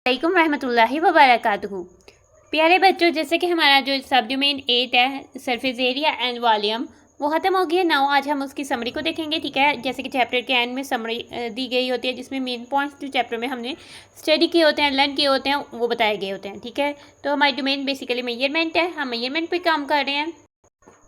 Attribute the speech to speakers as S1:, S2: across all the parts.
S1: वालेकुम रहमतुल्लाहि व बरकातुहू। प्यारे बच्चों, जैसे कि हमारा जो सब डोमेन 8 है सरफेस एरिया एंड वॉल्यूम वो ख़त्म हो गया। नाउ आज हम उसकी समरी को देखेंगे। ठीक है, जैसे कि चैप्टर के एंड में समरी दी गई होती है जिसमें मेन पॉइंट्स जो चैप्टर में हमने स्टडी किए होते हैं, लर्न किए होते हैं, वो बताए गए होते हैं। ठीक है, तो हमारी डोमेन बेसिकली मेजरमेंट है, हम मेजरमेंट पे काम कर रहे हैं।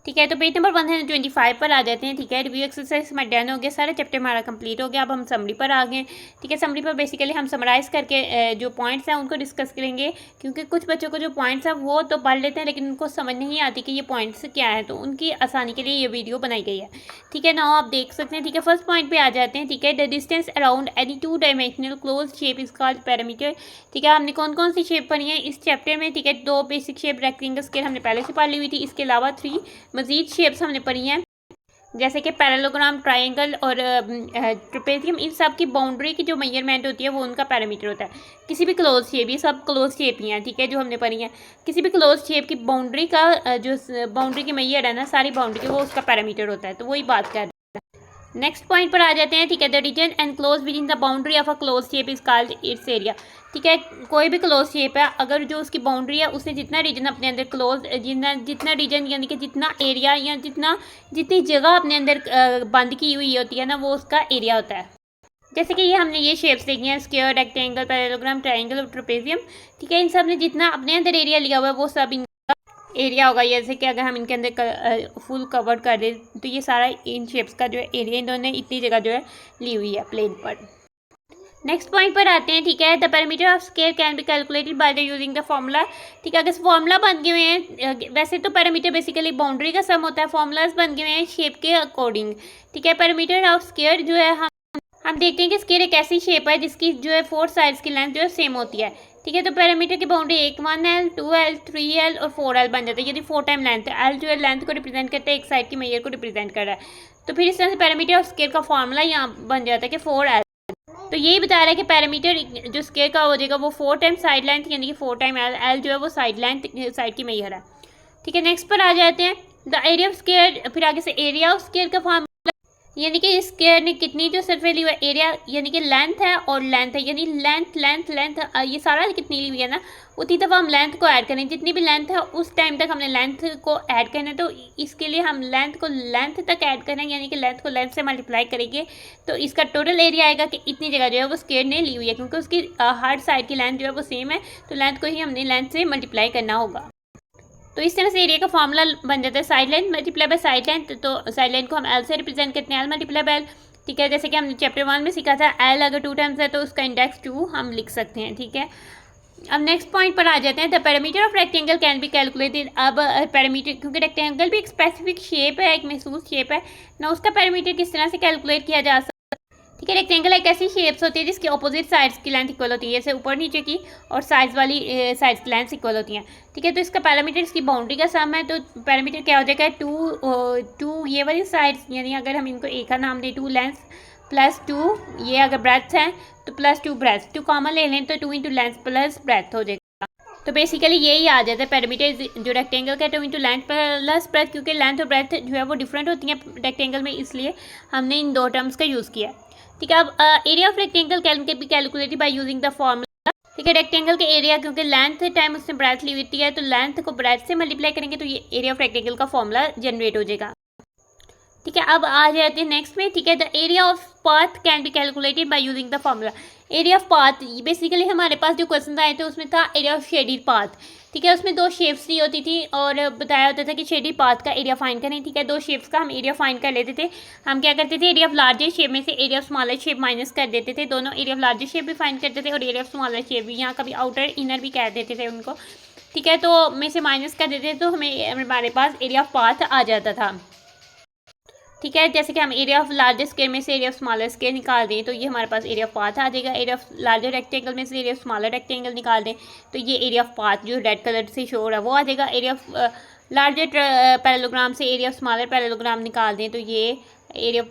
S1: ठीक है, तो पेज नंबर 125 पर आ जाते हैं। ठीक है, रिव्यू एक्सरसाइज हमारा डन हो गया, सारा चैप्टर हमारा कंप्लीट हो गया। अब हम समरी पर आ गए। ठीक है, समरी पर बेसिकली हम समराइज़ करके जो पॉइंट्स हैं उनको डिस्कस करेंगे, क्योंकि कुछ बच्चों को जो पॉइंट्स हैं वो तो पढ़ लेते हैं लेकिन उनको समझ नहीं आती कि ये पॉइंट्स क्या है, तो उनकी आसानी के लिए ये वीडियो बनाई गई है। ठीक है, नाउ आप देख सकते हैं। ठीक है, फर्स्ट पॉइंट पर आ जाते हैं। ठीक है, the distance around any 2 dimensional close shape is called parameter. ठीक है, हमने कौन कौन सी शेप पढ़ी है इस चैप्टर में। ठीक है, 2 बेसिक शेप रेक्टेंगल स्केल हमने पहले से पढ़ ली हुई थी, इसके अलावा 3 मजीद शेप्स हमने पढ़ी हैं, जैसे कि पैरेललोग्राम, ट्रायंगल और ट्रेपेजियम। इन सब की बाउंड्री की जो मेजरमेंट होती है वो उनका पैरामीटर होता है। किसी भी क्लोज शेप, ये सब क्लोज शेप ही हैं। ठीक है, जो हमने पढ़ी है, किसी भी क्लोज शेप की बाउंड्री का जो बाउंड्री की मेजर है ना, सारी बाउंड्री की, वो उसका पैरामीटर होता है। तो वही बात कर रहे हैं। नेक्स्ट पॉइंट पर आ जाते हैं। ठीक है, the region enclose within the boundary of a close shape is called its area. ठीक है, कोई भी क्लोज शेप है, अगर जो उसकी बाउंड्री है उसने जितना रीजन अपने अंदर क्लोज जितना रीजन यानी कि जितना एरिया या जितनी जगह अपने अंदर बंद की हुई होती है ना, वो उसका एरिया होता है। जैसे कि ये हमने ये शेप्स देखी हैं, स्क्वायर, रेक्टेंगल, पैरेललोग्राम, ट्रायंगल और ट्रेपेजियम। ठीक है, इन सब ने जितना अपने अंदर एरिया लिया हुआ है वो सब एरिया होगा। जैसे कि अगर हम इनके अंदर फुल कवर कर दें तो ये सारा इन शेप्स का जो है एरिया, इन्होंने इतनी जगह जो है ली हुई है प्लेन पर। नेक्स्ट पॉइंट पर आते हैं। ठीक है, the parameter of scale can be calculated by the using the formula. ठीक है, अगर फॉर्मूला बन गए हुए हैं, वैसे तो पैरामीटर बेसिकली बाउंड्री का सम होता है, फॉर्मूलाज बन गए हुए हैं शेप के अकॉर्डिंग। ठीक है, पैरामीटर ऑफ स्केल जो है हम देखते हैं कि स्केल एक ऐसी शेप है जिसकी जो है 4 साइड्स की लेंथ जो है सेम होती है। ठीक है, तो पैरामीटर की बाउंड्री 1 2L 3L और 4L बन जाता है। यदि 4 टाइम लेंथ है, L जो है लेंथ को रिप्रेजेंट करता है, एक साइड की मेजर को रिप्रेजेंट कर रहा है, तो फिर इस तरह से पैरामीटर ऑफ स्केल का फॉर्मूला यहाँ बन जाता है कि 4L। तो यही बता रहा है कि पैरामीटर जो स्केल का हो जाएगा वो 4 टाइम साइड लेंथ यानी कि 4 टाइम L जो है वो साइड लेंथ, साइड की मेजर है। ठीक है, नेक्स्ट पर आ जाते हैं। द एरिया ऑफ स्केल, फिर आगे से एरिया ऑफ स्केल का फॉर्मूला यानी कि इस स्क्वायर ने कितनी जो सरफेस ली हुई है, एरिया यानी कि लेंथ है और लेंथ है, यानी लेंथ ये सारा कितनी ली हुई है ना, उतनी दफ़ा हम लेंथ को ऐड करें। जितनी भी लेंथ है उस टाइम तक हमने लेंथ को ऐड करना है, तो इसके लिए हम लेंथ को लेंथ तक ऐड करें, यानी कि लेंथ को लेंथ से मल्टीप्लाई करेंगे तो इसका टोटल एरिया आएगा कि इतनी जगह जो है वो स्क्वायर ने ली हुई है, क्योंकि उसकी हर साइड की लेंथ जो है वो सेम है, तो लेंथ को ही हमने लेंथ से मल्टीप्लाई करना होगा। तो इस तरह से एरिया का फॉर्मूला बन जाता है side line multiply by side line. तो साइड लाइन को हम एल से रिप्रेजेंट करते हैं, एल मल्टीप्लाई बाय एल। ठीक है, जैसे कि हमने चैप्टर 1 में सीखा था, एल अगर 2 टाइम्स है तो उसका इंडेक्स 2 हम लिख सकते हैं। ठीक है, अब नेक्स्ट पॉइंट पर आ जाते हैं। The parameter of rectangle can be calculated. अब पैरामीटर, क्योंकि रेक्टेंगल भी एक स्पेसिफिक शेप है, एक महसूस शेप है ना, उसका पैरामीटर किस तरह से कैलकुलेट किया जा सकता है। ठीक है, रेक्टेंगल एक ऐसी शेप्स होती है जिसकी अपोजिट साइड्स की लेंथ इक्वल होती है, जैसे ऊपर नीचे की, और साइड्स वाली साइड्स की लेंथ इक्वल होती हैं। ठीक है, तो इसका पैरामीटर इसकी बाउंड्री का सम है, तो पैरामीटर क्या हो जाएगा, 2 ये वाली साइड्स, यानी अगर हम इनको एक का नाम दें 2 लेंथ प्लस 2 ये अगर ब्रेथ है तो प्लस 2 ब्रेथ, 2 कॉमन ले लें तो 2 इंटू लेंथ प्लस ब्रेथ हो जाएगा। तो बेसिकली यही आ जाता है पैरामीटर जो रेक्टेंगल का, 2 इंटू लेंथ प्लस ब्रेथ, क्योंकि लेंथ और ब्रेथ जो है वो डिफरेंट होती हैं रेक्टेंगल में, इसलिए हमने इन 2 टर्म्स का यूज़ किया। ठीक है, अब area of rectangle can be calculated by using the formula. ठीक है, रेक्टेंगल के एरिया, क्योंकि लेंथ टाइम उसने ब्रेथ ली हुई है, तो लेंथ को ब्रेथ से मल्टीप्लाई करेंगे तो ये एरिया ऑफ रेक्टेंगल का फॉर्मूला जनरेट हो जाएगा। ठीक है, अब आ जाते हैं नेक्स्ट में। ठीक है, the area of path can be calculated by using the formula. Area of path, basically हमारे पास जो क्वेश्चन आए थे उसमें था एरिया ऑफ शेडेड पाथ। ठीक है, उसमें 2 शेप्स दी होती थी और बताया होता था कि शेडेड पाथ का एरिया फाइंड करें। ठीक है, 2 शेप्स का हम एरिया फाइंड कर लेते थे। हम क्या करते थे, एरिया ऑफ लार्जेस्ट शेप में से area of smallest shape minus कर देते थे, दोनों एरिया ऑफ लार्जेस्ट शेप भी फाइंड करते थे और एरिया ऑफ स्मॉलेस्ट शेप भी, यहाँ कभी आउटर इनर भी कह देते थे उनको। ठीक है, तो में से माइनस कर देते थे तो हमारे पास एरिया ऑफ पाथ आ जाता था। ठीक है, जैसे कि हम एरिया ऑफ लार्जेस्ट स्केल में से एरिया ऑफ स्मॉलर स्केल निकाल दें तो ये हमारे पास एरिया ऑफ पाथ आ जाएगा। एरिया ऑफ लार्जर रेक्टेंगल में से एरिया ऑफ स्मॉलर रेक्टेंगल निकाल दें तो ये एरिया ऑफ पाथ जो रेड कलर से शो हो रहा है वो आ जाएगा। एरिया ऑफ लार्जर पैरेललोग्राम से एरिया ऑफ स्मॉलर पैरेललोग्राम निकाल दें तो ये एरिया ऑफ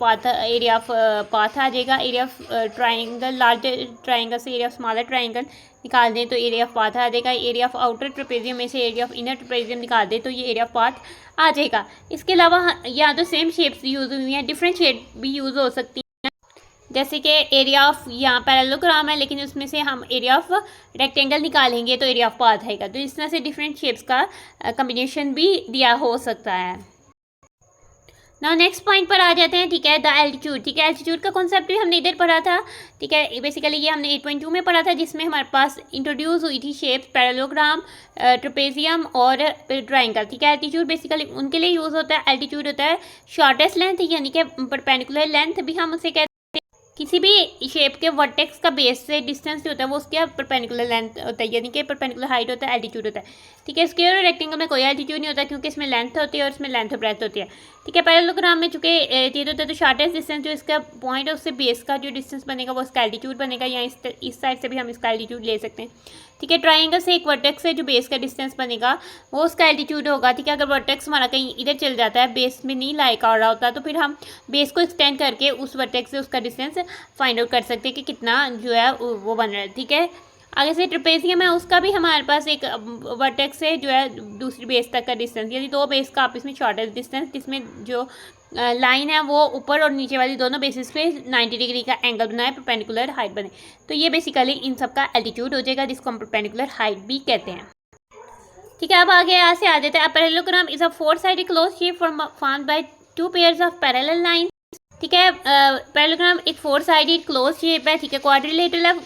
S1: पाथ आ जाएगा। Area of triangle, larger triangle से एरिया ऑफ स्मॉलर ट्राइंगल निकाल दें तो एरिया ऑफ पाथ आ जाएगा। एरिया ऑफ आउटर ट्रेपेजियम में से एरिया ऑफ इनर ट्रेपेजियम निकाल दें तो ये एरिया ऑफ पाथ आ जाएगा। इसके अलावा या तो सेम शेप्स यूज़ हुई हैं, डिफरेंट शेप भी यूज़ हो सकती हैं। जैसे कि एरिया ऑफ यहाँ पैरेललोग्राम है, लेकिन उसमें से हम एरिया ऑफ रेक्टेंगल निकालेंगे तो एरिया ऑफ पाथ आएगा। तो इस तरह से डिफरेंट शेप्स का कम्बिनेशन भी दिया हो सकता है। ना नेक्स्ट पॉइंट पर आ जाते हैं, ठीक है, द एल्टीट्यूड। ठीक है, एल्टीट्यूड का कॉन्सेप्ट भी हमने इधर पढ़ा था। ठीक है, बेसिकली ये हमने 8.2 में पढ़ा था, जिसमें हमारे पास इंट्रोड्यूस हुई थी शेप्स पैरेललोग्राम, ट्रेपेजियम और ट्रायंगल। ठीक है, एल्टीट्यूड बेसिकली उनके लिए यूज़ होता है। एल्टीट्यूड होता है शॉर्टेस्ट लेंथ, यानी कि परपेंडिकुलर लेंथ भी हम उसे कहते हैं। किसी भी शेप के वर्टेक्स का बेस से डिस्टेंस जो होता है वो उसके परपेंडिकुलर लेंथ होता है, यानी कि परपेंडिकुलर हाइट होता है, एल्टीट्यूड होता है। ठीक है, स्क्वायर और रेक्टेंगल में कोई एल्टीट्यूड नहीं होता, क्योंकि इसमें लेंथ होती है और इसमें लेंथ और ब्रेथ होती है। ठीक है, पैरेललोग्राम में चूंकि ये होता है तो शॉर्टेस्ट डिस्टेंस जो इसका पॉइंट है उससे बेस का जो डिस्टेंस बनेगा वो इसका एल्टीट्यूड बनेगा, या इस साइड से भी हम इसका एल्टीट्यूड ले सकते हैं। ठीक है, ट्रायंगल से एक वर्टेक्स से जो बेस का डिस्टेंस बनेगा वो उसका एल्टीट्यूड होगा। ठीक है, अगर वर्टेक्स हमारा कहीं इधर चल जाता है, बेस में नहीं लाई कर रहा होता, तो फिर हम बेस को एक्सटेंड करके उस वर्टेक्स से उसका डिस्टेंस फाइंड आउट कर सकते हैं कि कितना जो है वो बन रहा है। ठीक है, आगे से ट्रेपेजियम है, उसका भी हमारे पास एक वर्टेक्स से जो है दूसरी बेस तक का डिस्टेंस, यानी दो बेस का आपस में शॉर्टेस्ट डिस्टेंस, जिसमें जो लाइन है वो ऊपर और नीचे वाली दोनों बेसिस पे 90 डिग्री का एंगल बनाए, परपेंडिकुलर हाइट बने। तो ये बेसिकली इन सब का एल्टीट्यूड हो जाएगा, जिसको हम परपेंडिकुलर हाइट भी कहते हैं। ठीक है, अब आगे यहाँ से आ जाते हैं। Parallelogram is a four sided close shape formed by two pairs of parallel line. ठीक है, पैरेललोग्राम एक फोर साइडेड क्लोज शेप है। ठीक है, क्वाड्रिलेटरल है,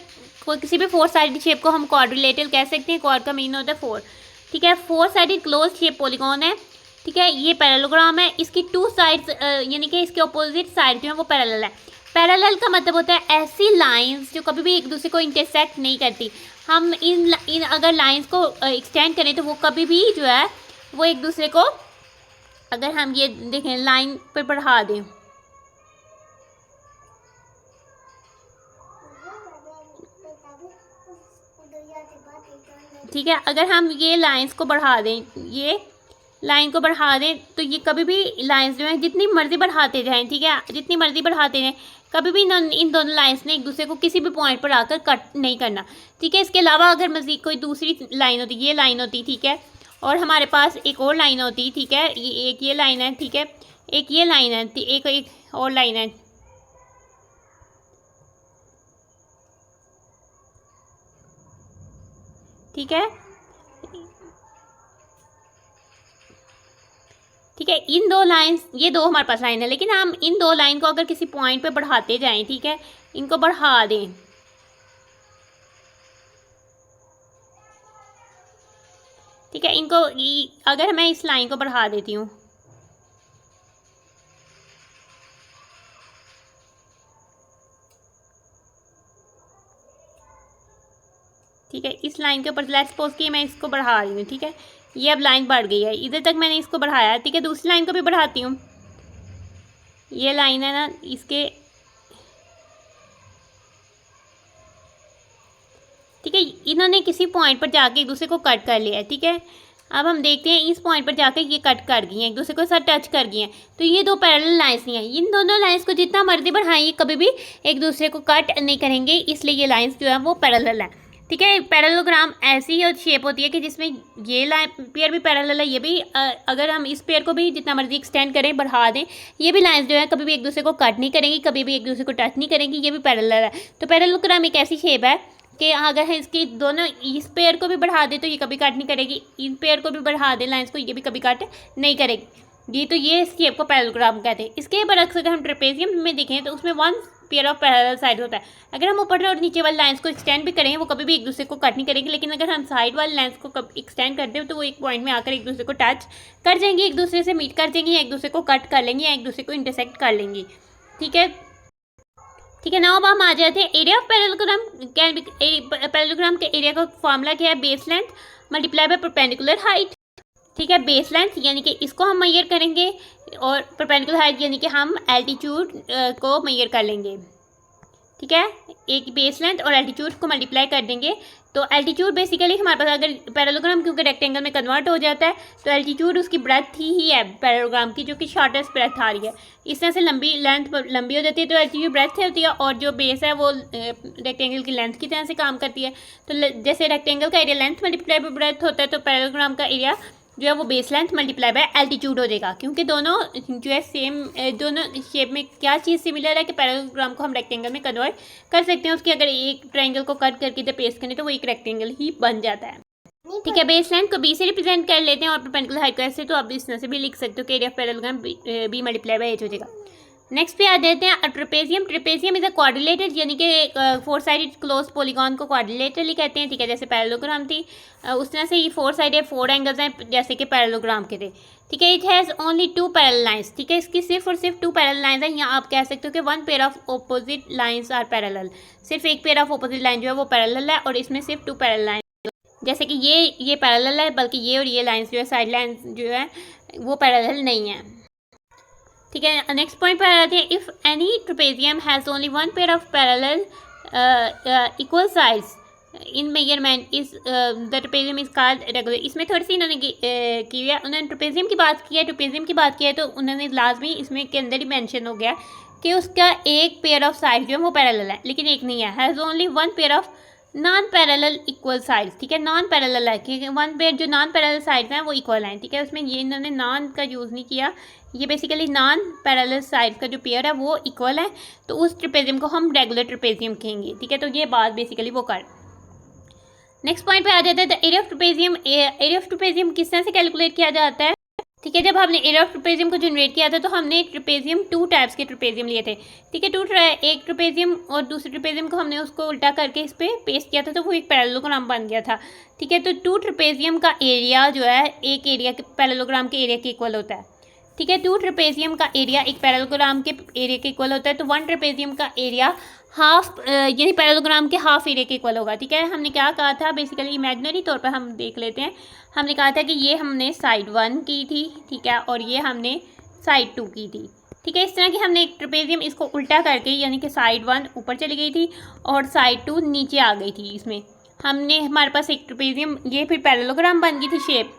S1: कोई किसी भी फोर साइडेड शेप को हम क्वाड्रिलेटरल कह सकते हैं। क्वाड का मीन होता है फोर। ठीक है, four sided close shape polygon है। ठीक है, ये पैरेललोग्राम है, इसकी टू साइड्स यानी कि इसके ऑपोजिट साइड जो है वो पैरेलल है। पैरेलल का मतलब होता है ऐसी लाइंस जो कभी भी एक दूसरे को इंटरसेक्ट नहीं करती। हम इन अगर लाइंस को एक्सटेंड करें तो वो कभी भी जो है वो एक दूसरे को, अगर हम ये देखें लाइन पर बढ़ा दें, ठीक है, अगर हम ये लाइंस को बढ़ा दें, ये लाइन को बढ़ा दें, तो ये कभी भी लाइंस जो है जितनी मर्जी बढ़ाते जाएं, ठीक है, जितनी मर्जी बढ़ाते जाएं, कभी भी इन दोनों लाइंस ने एक दूसरे को किसी भी पॉइंट पर आकर कट नहीं करना। ठीक है, इसके अलावा अगर मज़ीद कोई दूसरी लाइन होती, ये लाइन होती, ठीक है, और हमारे पास एक और लाइन होती, ठीक है, एक ये लाइन है, ठीक है, एक ये लाइन है, एक और लाइन है, ठीक है, ठीक है, इन दो लाइंस, ये दो हमारे पास लाइन है, लेकिन हम इन दो लाइन को अगर किसी पॉइंट पे बढ़ाते जाएं, ठीक है, इनको बढ़ा दें, ठीक है, इनको अगर मैं इस लाइन को बढ़ा देती हूँ, ठीक है, इस लाइन के ऊपर लेट्स सपोज कि मैं इसको बढ़ा रही हूँ, ठीक है, ये अब लाइन बढ़ गई है, इधर तक मैंने इसको बढ़ाया, ठीक है, दूसरी लाइन को भी बढ़ाती हूँ, ये लाइन है ना, इसके, ठीक है, इन्होंने किसी पॉइंट पर जाके एक दूसरे को कट कर लिया है। ठीक है, अब हम देखते हैं इस पॉइंट पर जाकर ये कट कर गई हैं, एक दूसरे को साथ टच कर गई हैं, तो ये दो पैरेलल लाइंस नहीं हैं। इन दोनों लाइंस को जितना मर्जी बढ़ाएं ये कभी भी एक दूसरे को कट नहीं करेंगे, इसलिए ये लाइंस जो है वो पैरेलल है। ठीक है, पैरेललोग्राम ऐसी शेप होती है कि जिसमें ये लाइन पेयर भी पैरेलल है, ये भी अगर हम इस पेयर को भी जितना मर्जी एक्सटेंड करें, बढ़ा दें, ये भी लाइंस जो है कभी भी एक दूसरे को कट नहीं करेंगी, कभी भी एक दूसरे को टच नहीं करेंगी, ये भी पैरेलल है। तो पैरेललोग्राम एक ऐसी शेप है कि अगर है इसकी दोनों, इस पेयर को भी बढ़ा दे तो ये कभी कट नहीं करेगी, इन पेयर को भी बढ़ा दे लाइंस को, ये भी कभी कट नहीं करेगी। ये तो ये शेप को पैरेललोग्राम कहते हैं। इसके बरक्स अगर हम ट्रेपेजियम में देखें तो उसमें one pair of parallel side होता है। अगर हम ऊपर और नीचे वाली लाइंस को एक्सटेंड भी करें वो कभी भी एक दूसरे को कट नहीं करेंगे, लेकिन अगर हम साइड वाली लाइंस को एक्सटेंड कर दें तो वो एक पॉइंट में आकर एक दूसरे को टच कर जाएंगी, एक दूसरे से मीट कर जाएंगी, एक दूसरे को कट कर लेंगी या एक दूसरे को इंटरसेक्ट कर लेंगी। ठीक है, ठीक है, ना अब हम आ जाते हैं एरिया ऑफ पैरेललोग्राम। पैरेललोग्राम के एरिया का फॉर्मूला क्या है? Base length multiply by perpendicular height. ठीक है, बेस लेंथ यानी कि इसको हम मेजर करेंगे और परपेंडिकुलर हाइट यानी कि हम एल्टीट्यूड को मेजर कर लेंगे। ठीक है, एक बेस लेंथ और एल्टीट्यूड को मल्टीप्लाई कर देंगे तो एल्टीट्यूड बेसिकली हमारे पास, अगर पैरेललोग्राम क्योंकि रेक्टेंगल में कन्वर्ट हो जाता है तो एल्टीट्यूड उसकी ब्रेथ ही है पैरेललोग्राम की, जो कि शॉर्टेस्ट ब्रेथ आ रही है। इस तरह से लंबी लेंथ लंबी हो जाती है तो एल्टीट्यूड ब्रेथ होती है, और जो बेस है वो रेक्टेंगल की लेंथ की तरह से काम करती है। तो जैसे रेक्टेंगल का area length multiply bye breath होता है तो पैरेललोग्राम का एरिया जो है वो base length multiply bye altitude हो जाएगा, क्योंकि दोनों जो है सेम, दोनों शेप में क्या चीज़ सिमिलर है कि पैरेललोग्राम को हम रेक्टेंगल में कन्वर्ट कर सकते हैं। उसकी अगर एक ट्राइंगल को कट करके इधर पेस्ट करें तो वो एक रेक्टेंगल ही बन जाता है। ठीक है, बेस लेंथ को बी से रिप्रेजेंट कर लेते हैं और परपेंडिकुलर हाइट को ऐसे, तो आप इस तरह से भी लिख सकते हो कि area of parallelogram B multiply by H हो जाएगा। नेक्स्ट पे आ देते हैं trapezium. Trapezium is a quadrilateral, यानी कि फोर साइडेड क्लोज पॉलीगॉन को क्वाड्रिलेटरली कहते हैं। ठीक है, जैसे पैरेललोग्राम थी उस तरह से ये फोर साइडेड फोर एंगल्स हैं जैसे कि पैरेललोग्राम के थे। ठीक है, it has only two parallel lines. ठीक है, इसकी सिर्फ और सिर्फ टू पैरेलल लाइंस हैं, या आप कह सकते हो कि one pair of opposite lines are parallel. सिर्फ एक पेयर ऑफ ऑपोजिट लाइन जो है वो पैरेलल है और इसमें सिर्फ टू पैरेलल लाइन, जैसे कि ये पैरेलल है, बल्कि ये और ये लाइंस जो है साइड लाइंस जो है वो पैरेलल नहीं है। ठीक है, नेक्स्ट पॉइंट पर आते हैं। If any trapezium has only one pair of parallel equal sides in measurement is the trapezium is called regular. इसमें थोड़ी सी इन्होंने की है, उन्होंने ट्रेपेजियम की बात की है, ट्रेपेजियम की बात की है तो उन्होंने लाजमी इसमें के अंदर ही मेंशन हो गया कि उसका एक पेयर ऑफ साइड जो है वो पैरेलल है, लेकिन एक नहीं है। Has only one pair of non parallel equal sides. ठीक है, नॉन पैरेलल है क्योंकि वन पेयर जो नॉन पैरेलल साइड्स हैं वो इक्वल हैं। ठीक है, उसमें ये इन्होंने नॉन का यूज़ नहीं किया, ये बेसिकली नॉन पैरेलल साइड्स का जो पेयर है वो इक्वल है, तो उस ट्रेपेजियम को हम रेगुलर ट्रेपेजियम कहेंगे। ठीक है, तो ये बात बेसिकली वो कर। नेक्स्ट पॉइंट पे आ जाता है the area of trapezium. Area of trapezium किस तरह से कैलकुलेट किया जाता है? ठीक है, जब हमने एरिया ऑफ ट्रेपेजियम को जनरेट किया था तो हमने ट्रेपेजियम टू टाइप्स के ट्रेपेजियम लिए थे। ठीक है, एक ट्रेपेजियम और दूसरे ट्रेपेजियम को हमने उसको उल्टा करके इस पर पेस्ट किया था तो वो एक पैरेललोग्राम बन गया था। ठीक है, तो टू ट्रेपेजियम का एरिया जो है एक एरिया के पैरेललोग्राम के एरिया के इक्वल होता है। ठीक है, टू ट्रेपेजियम का एरिया एक पैरेललोग्राम के एरिया के इक्वल होता है, तो वन ट्रेपेजियम का एरिया हाफ यानी पैरेललोग्राम के हाफ एरिया के इक्वल होगा। ठीक है, हमने क्या कहा था, बेसिकली इमेजिनरी तौर पर हम देख लेते हैं। हमने कहा था कि ये हमने साइड वन की थी, ठीक है, और ये हमने साइड टू की थी। ठीक है, इस तरह की हमने एक ट्रेपेजियम इसको उल्टा करके, यानी कि साइड वन ऊपर चली गई थी और साइड टू नीचे आ गई थी। इसमें हमने हमारे पास एक ट्रेपेजियम, ये फिर पैरेललोग्राम बन गई थी शेप।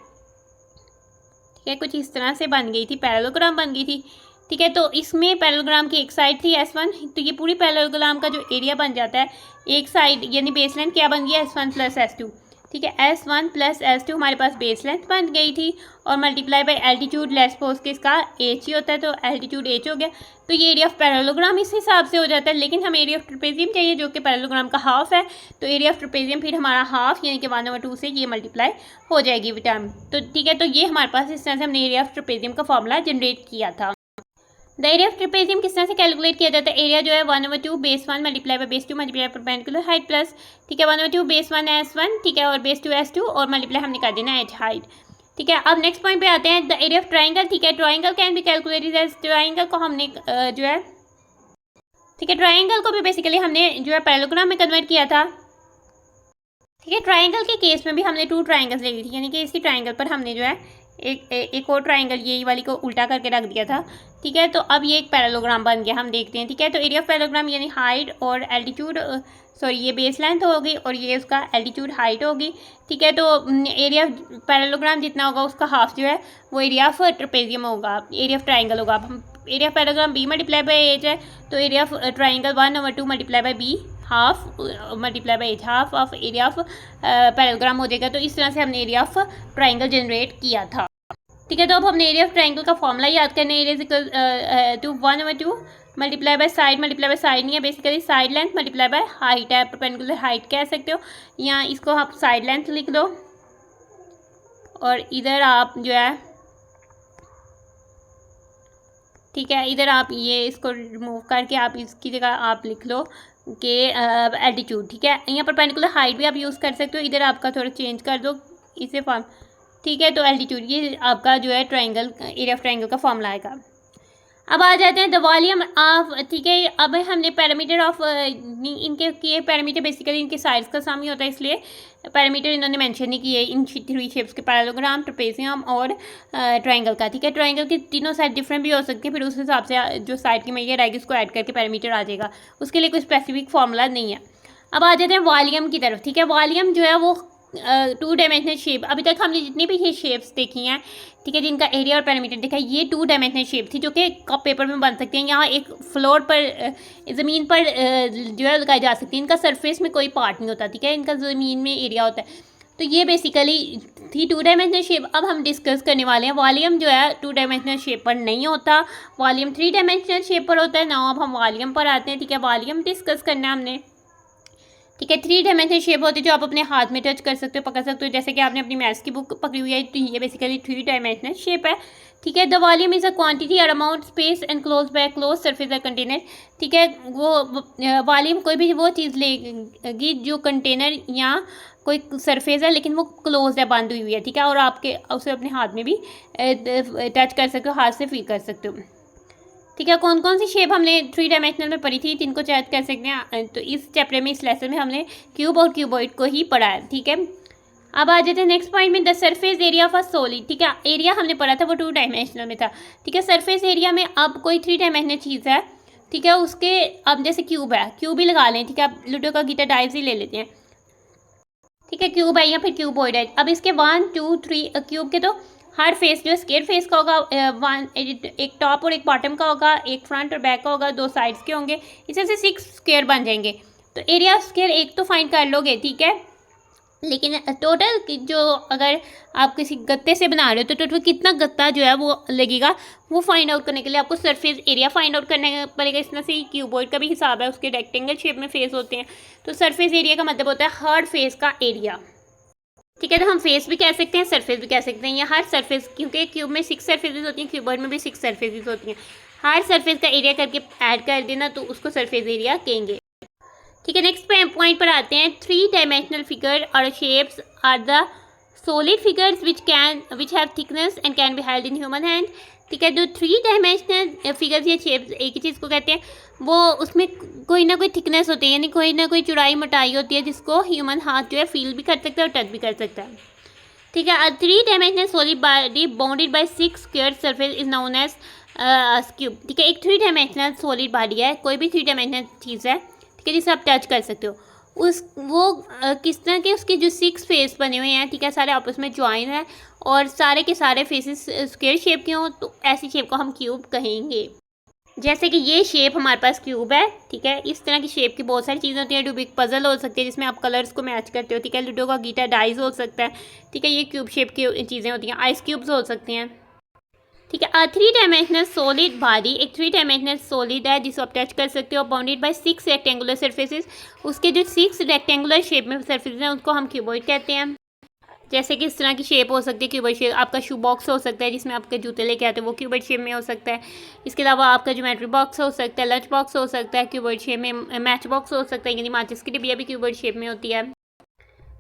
S1: ठीक है, कुछ इस तरह से बन गई थी, पैरेललोग्राम बन गई थी। ठीक है, तो इसमें पैरेललोग्राम की एक साइड थी S1, तो ये पूरी पैरेललोग्राम का जो एरिया बन जाता है एक साइड, यानी बेस लेंथ क्या बन गया S1 प्लस S2। ठीक है, S1 प्लस S2 हमारे पास बेस लेंथ बन गई थी और multiply by altitude, let's suppose कि इसका H ही होता है तो एल्टीट्यूड H हो गया, तो ये एरिया ऑफ पैरेललोग्राम इस हिसाब से हो जाता है। लेकिन हमें एरिया ऑफ ट्रेपेजियम चाहिए जो कि पैरेललोग्राम का हाफ है, तो एरिया ऑफ ट्रेपेजियम फिर हमारा हाफ यानी कि 1/2 से ये मल्टीप्लाई हो जाएगी विद टाइम। तो ठीक है, तो ये हमारे पास इस तरह से हमने एरिया ऑफ ट्रेपेजियम का फॉर्मूला जनरेट किया था। द एरिया ऑफ ट्रेपेजियम किस तरह से कैलकुलेट किया जाता है? एरिया जो है 1/2 base 1 multiply by base 2 multiply perpendicular height plus, ठीक है, 1/2 बेस 1 S1, ठीक है, और बेस 2 S2 और मल्टीप्लाई हमने कर देना H हाइट। ठीक है, अब नेक्स्ट पॉइंट पे आते हैं, द एरिया ऑफ ट्राइंगल। ठीक है, triangle can be calculated as, triangle को हमने जो है, ठीक है, ट्राइंगल को भी बेसिकली हमने जो है पैरेललोग्राम में कन्वर्ट किया था। ठीक है, ट्राइंगल के केस में भी हमने टू ट्राइंगल्स ले ली थी, यानी कि इसी ट्राइंगल पर हमने जो है एक और ट्राइंगल ये वाली को उल्टा करके रख दिया था। ठीक है, तो अब ये एक पैरेललोग्राम बन गया, हम देखते हैं। ठीक है, तो एरिया ऑफ पैरेललोग्राम यानी हाइट और एल्टीट्यूड, सॉरी ये बेस लेंथ होगी और ये उसका एल्टीट्यूड हाइट होगी। ठीक है, तो एरिया पैरेललोग्राम जितना होगा उसका हाफ जो है वो एरिया ऑफ ट्रेपेजियम होगा, एरिया ऑफ ट्राइंगल होगा। हम area of parallelogram B multiply by H है, तो area of triangle 1/2 multiply by B half multiply by H, half of area of parallelogram हो जाएगा। तो इस तरह से हमने एरिया ऑफ ट्राइंगल जनरेट किया था। ठीक है, तो अब हमने एरिया ऑफ ट्राइंगल का फॉर्मूला याद करना है। Area equal to 1/2 multiply by side नहीं है, basically side length multiply by height है, परपेंडिकुलर हाइट कह सकते हो, या इसको आप साइड लेंथ लिख लो और इधर आप जो है, ठीक है, इधर आप ये इसको रिमूव करके आप इसकी जगह आप लिख लो कि एल्टीट्यूड। ठीक है, यहाँ परपेंडिकुलर हाइट भी आप यूज़ कर सकते हो, इधर आपका थोड़ा चेंज कर दो इसे फॉर्म। ठीक है, तो एल्टीट्यूड ये आपका जो है ट्राइंगल, एरिया ऑफ ट्राइंगल का फॉर्मूला आएगा। अब आ जाते हैं द वॉल्यूम ऑफ। ठीक है, अब हमने पैरामीटर ऑफ इनके किए, पैरामीटर बेसिकली इनके साइड्स का सम ही होता है, इसलिए पैरामीटर इन्होंने मेंशन नहीं किए इन थ्री शेप्स के, पैरेललोग्राम, ट्रेपेजियम और ट्राइंगल का। ठीक है, ट्राइंगल की तीनों साइड डिफरेंट भी हो सकती है, फिर उस हिसाब से जो साइड की मेजर आएगी उसको ऐड करके पैरामीटर आ जाएगा, उसके लिए कोई स्पेसिफिक फार्मूला नहीं है। अब आ जाते हैं वॉल्यूम की तरफ। ठीक है, वॉल्यूम जो है वो टू डायमेंशनल शेप, अभी तक हमने जितनी भी ये शेप्स देखी हैं, ठीक है, जिनका एरिया और पैरामीटर देखा है, ये टू डायमेंशनल शेप थी जो कि कप पेपर में बन सकती हैं, यहाँ एक फ्लोर पर ज़मीन पर जो है लगाई जा सकती है। इनका सरफेस में कोई पार्ट नहीं होता। ठीक है, इनका ज़मीन में एरिया होता है। तो ये बेसिकली थी 2 डायमेंशनल शेप। अब हम डिस्कस करने वाले हैं वॉल्यूम जो है 2 डायमेंशनल शेप पर नहीं होता, वॉल्यूम 3 डायमेंशनल शेप पर होता है। नाउ अब हम वॉल्यूम पर आते हैं, ठीक है। वॉल्यूम डिस्कस करना है हमने, ठीक है। 3 डायमेंशनल शेप होती है जो आप अपने हाथ में टच कर सकते हो, पकड़ सकते हो, जैसे कि आपने अपनी मैथ्स की बुक पकड़ी हुई है, तो ये बेसिकली 3 डायमेंशनल शेप है, ठीक है। The volume is a quantity और amount space enclose by close surface या कंटेनर, ठीक है। वो वॉल्यूम कोई भी वो चीज़ लेगी जो कंटेनर या कोई सरफेस है लेकिन वो क्लोज है, बंद हुई है, ठीक है। और आपके उसे अपने हाथ में भी टच कर सकते हो, हाथ से फील कर सकते हो, ठीक है। कौन कौन सी शेप हमने 3 डायमेंशनल में पढ़ी थी, जिनको चेक कर सकते हैं। तो इस चैप्टर में, इस लेसन में हमने क्यूब और क्यूबॉइड को ही पढ़ा है, ठीक है। अब आ जाते हैं नेक्स्ट पॉइंट में, the surface area of a solid, ठीक है। एरिया हमने पढ़ा था वो 2 डायमेंशनल में था, ठीक है। सरफेस एरिया में अब कोई 3 डायमेंशनल चीज़ है, ठीक है। उसके अब जैसे क्यूब है, क्यूब ही लगा लें, ठीक है। अब लूडो का गीटा डाइस ही ले लेते हैं, ठीक है। क्यूब है या फिर क्यूबॉइड है। अब इसके 1 2 3 क्यूब के तो हर फेस जो स्क्वायर फेस का होगा, एक टॉप और एक बॉटम का होगा, एक फ्रंट और बैक का होगा, 2 साइड्स के होंगे, इससे से 6 स्क्वायर बन जाएंगे। तो एरिया स्क्वायर एक तो फाइंड कर लोगे, ठीक है। लेकिन टोटल जो अगर आप किसी गत्ते से बना रहे हो तो टोटल कितना गत्ता जो है वो लगेगा, वो फाइंड आउट करने के लिए आपको सरफेस एरिया फाइंड आउट करना पड़ेगा। इस तरह से क्यूबॉइड का भी हिसाब है, उसके रेक्टेंगल शेप में फेस होते हैं। तो सरफेस एरिया का मतलब होता है हर फेस का एरिया, ठीक है। तो हम फेस भी कह सकते हैं, सरफेस भी कह सकते हैं, या हर सरफेस, क्योंकि क्यूब में 6 सरफेसेस होती हैं, क्यूबॉइड में भी 6 सरफेसेस होती हैं। हर सरफेस का एरिया करके ऐड कर देना तो उसको सरफेस एरिया कहेंगे, ठीक है। नेक्स्ट पॉइंट पर आते हैं, 3 डायमेंशनल फिगर और shapes are the solid figures which have thickness and can be held in human hand, ठीक है। जो 3 डायमेंशनल फिगर्स या शेप्स एक ही चीज़ को कहते हैं, वो उसमें कोई ना कोई थिकनेस होती है, यानी कोई ना कोई चौड़ाई मोटाई होती है, जिसको ह्यूमन हाथ जो है फील भी कर सकता है और टच भी कर सकता है, ठीक है। 3 dimensional solid body bounded by 6 square surface is known as cube, ठीक है। एक 3 डायमेंशनल सॉलिड बॉडी है, कोई भी 3 डायमेंशनल चीज़ है, ठीक है, जिसे आप टच कर सकते हो। किस तरह के उसके जो 6 फेस बने हुए हैं, ठीक है, सारे आपस में ज्वाइन है और सारे के सारे फेसेस स्क्वायर शेप के हों, तो ऐसी शेप को हम क्यूब कहेंगे। जैसे कि ये शेप हमारे पास क्यूब है, ठीक है। इस तरह की शेप की बहुत सारी चीज़ें होती हैं। रूबिक पजल हो सकती है जिसमें आप कलर्स को मैच करते हो, ठीक है। लूडो का गीटा डाइस हो सकता है, ठीक है। ये क्यूब शेप की चीज़ें होती हैं। आइस क्यूब्स हो सकते हैं, ठीक है। 3 डायमेंशनल सॉलिड बॉडी एक 3 डायमेंशनल सॉलिड है जिसको आप टच कर सकते हो, बाउंडेड बाय 6 रेक्टेंगुलर सरफेसेस। उसके जो 6 रेक्टेंगुलर शेप में सरफेसेस हैं उसको हम क्यूबॉइड कहते हैं। जैसे कि इस तरह की शेप हो सकती है क्यूबॉइड शेप। आपका शू बॉक्स हो सकता है जिसमें आपके जूते लेके आते हैं, वो क्यूबॉइड शेप में हो सकता है। इसके अलावा आपका ज्योमेट्री बॉक्स हो सकता है, लंच बॉक्स हो सकता है क्यूबॉइड शेप में, मैच बॉक्स हो सकता है, यानी माचिस की डिब्बिया भी क्यूबॉइड शेप में होती है,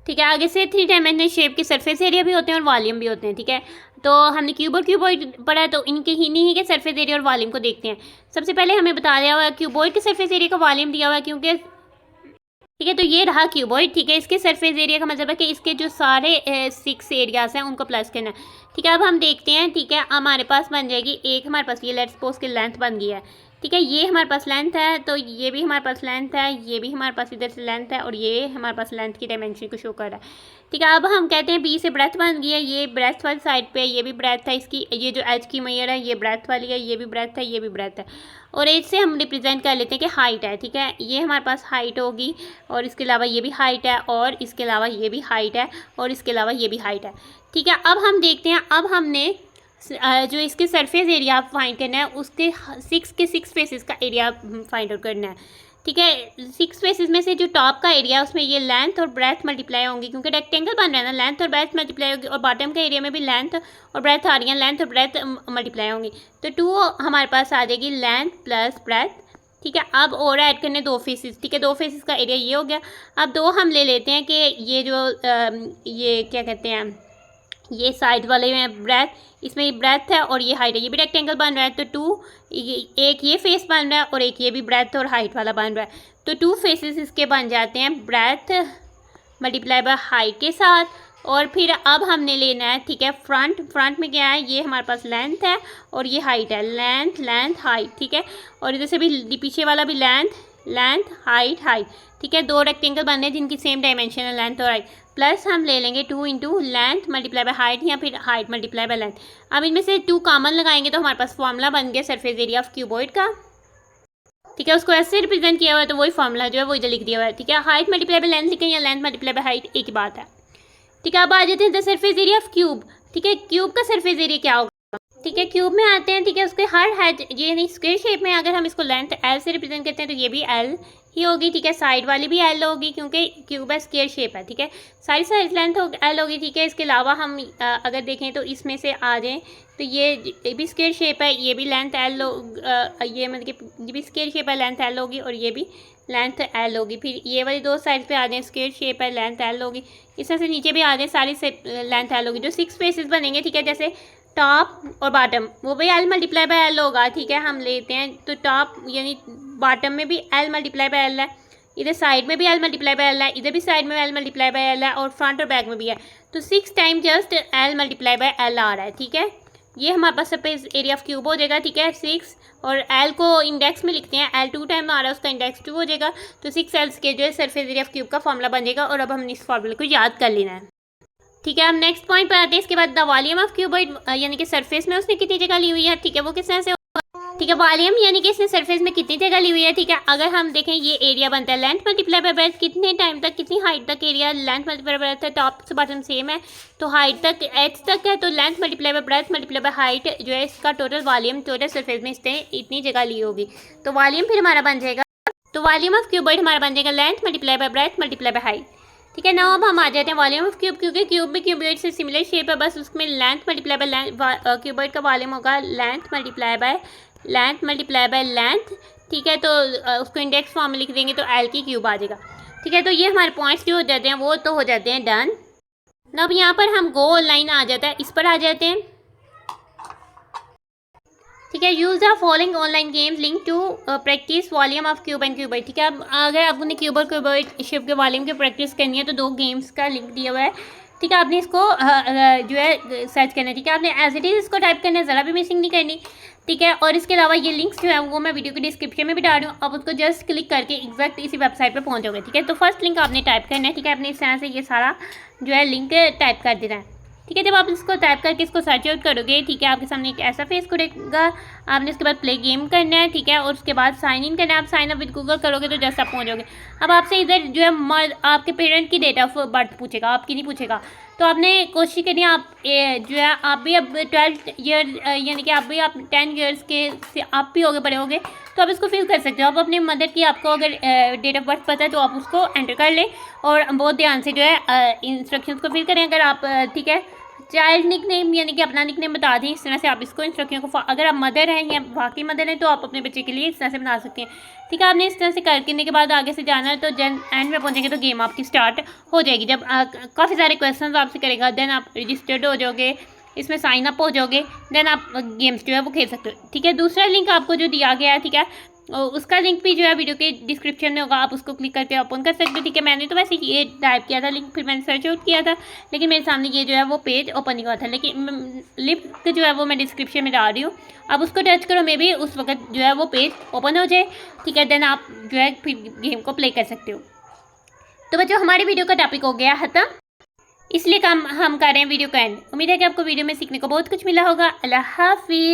S1: ठीक है। आगे से 3 डायमेंशनल शेप के सरफेस एरिया भी होते हैं और वॉल्यूम भी होते हैं, ठीक है। तो हमने क्यूब और क्यूबॉइड पढ़ा है, तो इनके ही नहीं के सरफेस एरिया और वॉल्यूम को देखते हैं। सबसे पहले हमें बता दिया हुआ है क्यूबॉइड के सरफेस एरिया का वॉल्यूम दिया हुआ है, क्योंकि ठीक है। तो ये रहा क्यूबॉइड, ठीक है। इसके सरफेस एरिया का मतलब है कि इसके जो सारे 6 एरियाज हैं उनको प्लस करना है, ठीक है। अब हम देखते हैं, ठीक है। हमारे पास बन जाएगी एक, हमारे पास ये लेट्स सपोज की लेंथ बन गई है, ठीक है। ये हमारे पास लेंथ है, तो ये भी हमारे पास लेंथ है, ये भी हमारे पास इधर से लेंथ है, और ये हमारे पास लेंथ की डायमेंशन को शो कर रहा है, ठीक है। अब हम कहते हैं बी से ब्रेथ बन गई है, ये ब्रेथ वाली साइड पे, ये भी ब्रेथ है इसकी, ये जो एज की मेयर है ये ब्रेथ वाली है, ये भी ब्रेथ है, ये भी ब्रेथ है, और एज से हम रिप्रेजेंट कर लेते हैं कि हाइट है, ठीक है। ये हमारे पास हाइट होगी, और इसके अलावा ये भी हाइट है, और इसके अलावा ये भी हाइट है, और इसके अलावा ये भी हाइट है, ठीक है। अब हम देखते हैं, अब हमने जो इसके सरफेस एरिया फाइंड करना है, उसके 6 फेसेस का एरिया फाइंड आउट करना है, ठीक है। 6 फेसेस में से जो टॉप का एरिया उसमें ये लेंथ और ब्रेथ मल्टीप्लाई होंगी, क्योंकि रेक्टेंगल बन रहा है ना, लेंथ और ब्रेथ मल्टीप्लाई होगी, और बॉटम का एरिया में भी लेंथ और ब्रेथ आ रही है, लेंथ और ब्रेथ मल्टीप्लाई होंगी, तो 2 हमारे पास आ जाएगी लेंथ प्लस ब्रेथ, ठीक है। अब और ऐड करने 2 फेसेस, ठीक है। 2 फेसेस का एरिया ये हो गया। अब 2 हम ले लेते हैं कि ये जो ये क्या कहते हैं, ये साइड वाले में ब्रेथ, इसमें ये ब्रेथ है और ये हाइट है, ये भी रेक्टेंगल बन रहा है, तो 2 एक ये फेस बन रहा है और एक ये भी ब्रेथ और हाइट वाला बन रहा है, तो 2 फेसेस इसके बन जाते हैं ब्रेथ मल्टीप्लाई बाय हाइट के साथ। और फिर अब हमने लेना है, ठीक है, फ्रंट में क्या है, ये हमारे पास लेंथ है और ये हाइट है, लेंथ हाइट, ठीक है। और इधर से भी पीछे वाला भी लेंथ हाइट, ठीक है। 2 रेक्टेंगल बन रहे हैं जिनकी सेम डायमेंशन है, लेंथ और हाइट, प्लस हम ले लेंगे 2 into length multiply by height, या फिर हाइट मल्टीप्लाई बाय लेंथ। अब इनमें से 2 कॉमन लगाएंगे तो हमारे पास फॉर्मूला बन गया सरफेस एरिया ऑफ क्यूबॉइड का, ठीक है। उसको ऐसे रिप्रेजेंट किया हुआ है, तो वही फॉर्मूला जो है वो इधर लिख दिया हुआ है, ठीक है। हाइट मल्टीप्लाई बाय लेंथ लिखें या लेंथ मल्टीप्लाई बाय हाइट, एक ही बात है, ठीक है, अब आ जाते हैं the surface area of cube. ठीक है, क्यूब का सरफेस एरिया क्या होगा? ठीक है, क्यूब में आते हैं। ठीक है, उसके हर हेड ये नहीं स्क्वायर शेप में, अगर हम इसको लेंथ एल से रिप्रेजेंट करते हैं तो ये भी एल ही होगी। ठीक है, साइड वाली भी एल होगी क्योंकि क्यूब है, स्क्वायर शेप है। ठीक है, सारी साइड लेंथ एल होगी। ठीक है, इसके अलावा हम अगर देखें तो इसमें से आ जाएँ तो ये भी स्क्वायर शेप है, ये भी लेंथ एल ये मतलब कि ये भी स्क्वायर शेप है, लेंथ एल होगी, और ये भी लेंथ एल होगी। फिर ये वाली दो साइड पे आ जाए, स्क्वायर शेप है, लेंथ एल होगी। इस तरह से नीचे भी आ जाए, सारी से लेंथ एल होगी। जो 6 फेसेस बनेंगे, ठीक है, जैसे टॉप और बॉटम, वो भी एल मल्टीप्लाई बाय एल होगा। ठीक है, हम लेते हैं तो टॉप यानी बॉटम में भी एल मल्टीप्लाई बाय एल है, इधर साइड में भी एल मल्टीप्लाई बाय एल है, इधर भी साइड में एल मल्टीप्लाई बाय एल है, और फ्रंट और बैक में भी है। तो 6 time just L multiply by L आ रहा है। ठीक है, ये हमारे पास सरफेस एरिया ऑफ क्यूब हो जाएगा। ठीक है, 6 और एल को इंडेक्स में लिखते हैं, एल 2 टाइम आ रहा है, उसका इंडेक्स 2 हो जाएगा। तो 6 एल्स के जो है सरफेस एरिया ऑफ क्यूब का फॉर्मूला बन जाएगा। और अब हमने इस फॉर्मूले को याद कर लेना है। ठीक है, हम नेक्स्ट पॉइंट पर आते हैं। इसके बाद द वॉल्यूम ऑफ क्यूबॉइड, यानी कि सरफेस में उसने कितनी जगह ली हुई है। ठीक है, वो किस तरह से होगा? ठीक है, वॉल्यूम यानी कि इसने सरफेस में कितनी जगह ली हुई है। ठीक है, अगर हम देखें ये एरिया बनता है लेंथ मल्टीप्लाई बाय ब्रेथ, कितने टाइम तक, कितनी हाइट तक area length multiply bye breath है, टॉप से बॉटम सेम है तो हाइट तक एच तक है, तो length multiply bye breath multiply by height जो है इसका टोटल वॉल्यूम, टोटल सरफेस में इसने इतनी जगह ली होगी। तो वॉल्यूम फिर हमारा बन जाएगा, तो वॉल्यूम ऑफ क्यूबॉइड हमारा बन जाएगा length multiply bye breath multiply by height. ठीक है, ना अब हम आ जाते हैं वॉल्यूम ऑफ क्यूब, क्योंकि क्यूब भी क्यूबॉइड से सिमिलर शेप है, बस उसमें length multiply by length, cuboid का वॉल्यूम होगा लेंथ मल्टीप्लाई बाय लेंथ। ठीक है, तो उसको इंडेक्स फॉर्म में लिख देंगे तो एल की क्यूब आ जाएगा। ठीक है, तो ये हमारे पॉइंट्स जो हो जाते हैं वो तो हो जाते हैं डन। अब यहाँ पर हम गो लाइन आ जाता है, इस पर आ जाते हैं। ठीक है, use the following online games link to practice volume of cube and cuboid. ठीक है, अब अगर आपने क्यूब और क्यूबॉइड शेप के वॉल्यूम की प्रैक्टिस करनी है तो 2 गेम्स का लिंक दिया हुआ है। ठीक है, आपने इसको जो है सर्च करना है। ठीक है, आपने एज इट इज़ इसको टाइप करना है, ज़रा भी मिसिंग नहीं करनी। ठीक है, और इसके अलावा ये लिंक्स जो है वो मैं वीडियो के डिस्क्रिप्शन में भी डाल रही हूँ, आप उसको जस्ट क्लिक करके एग्जैक्ट इसी वेबसाइट पर पहुँचोगे। ठीक है, तो फर्स्ट लिंक आपने टाइप करना है। ठीक है, आपने इस तरह से ये सारा जो है लिंक टाइप कर देना है। ठीक है, जब आप इसको टाइप करके इसको सर्च आउट करोगे, ठीक है, आपके सामने एक ऐसा फेस खुलेगा। आपने उसके बाद प्ले गेम करना है। ठीक है, और उसके बाद साइन इन करना है। आप साइन अप विद गूगल करोगे तो जस्ट आप पहुँचोगे। अब आपसे इधर जो है आपके पेरेंट की डेट ऑफ बर्थ पूछेगा, आपकी नहीं पूछेगा। तो आपने कोशिश करनी है आप जो है आप भी अब 12 ईयर यानी कि आप भी आप 10 ईयर्स के से आप भी होगे, बड़े होगे, तो आप इसको फिल कर सकते हो। आप अपनी मदर की आपको अगर डेट ऑफ बर्थ पता है तो आप उसको एंटर कर लें और बहुत ध्यान से जो है इंस्ट्रक्शंस को फिल करें। अगर आप ठीक है चाइल्ड निक नेम यानी कि अपना निक नेम बता दें, इस तरह से आप इसको इंस्ट्रक्शन को अगर आप मदर हैं या वाकई मदर हैं तो आप अपने बच्चे के लिए इस तरह से बना सकते हैं। ठीक है, आपने इस तरह से करने के बाद आगे से जाना है, तो जन एंड में पहुंचेंगे तो गेम आपकी स्टार्ट हो जाएगी। जब काफ़ी सारे क्वेश्चन आपसे करेगा, देन आप रजिस्टर्ड हो जाओगे, इसमें साइन अप हो जाओगे, देन आप गेम्स जो है वो खेल सकते हो। ठीक है, दूसरा लिंक आपको जो दिया गया है, ठीक है, उसका लिंक भी जो है वीडियो के डिस्क्रिप्शन में होगा, आप उसको क्लिक करके ओपन कर सकते हो। ठीक है, मैंने तो वैसे ये टाइप किया था लिंक, फिर मैंने सर्च आउट किया था, लेकिन मेरे सामने ये जो है वो पेज ओपन नहीं हुआ था। लेकिन लिंक जो है वो मैं डिस्क्रिप्शन में डाल रही हूँ, अब उसको टच करो, मे भी उस वक्त जो है वो पेज ओपन हो जाए। ठीक है, देन आप जो है फिर गेम को प्ले कर सकते हो। तो बच्चों, हमारी वीडियो का टॉपिक हो गया खत्म, इसलिए हम कर रहे हैं वीडियो का एंड। उम्मीद है कि आपको वीडियो में सीखने को बहुत कुछ मिला होगा। अल्लाह हाफिज़।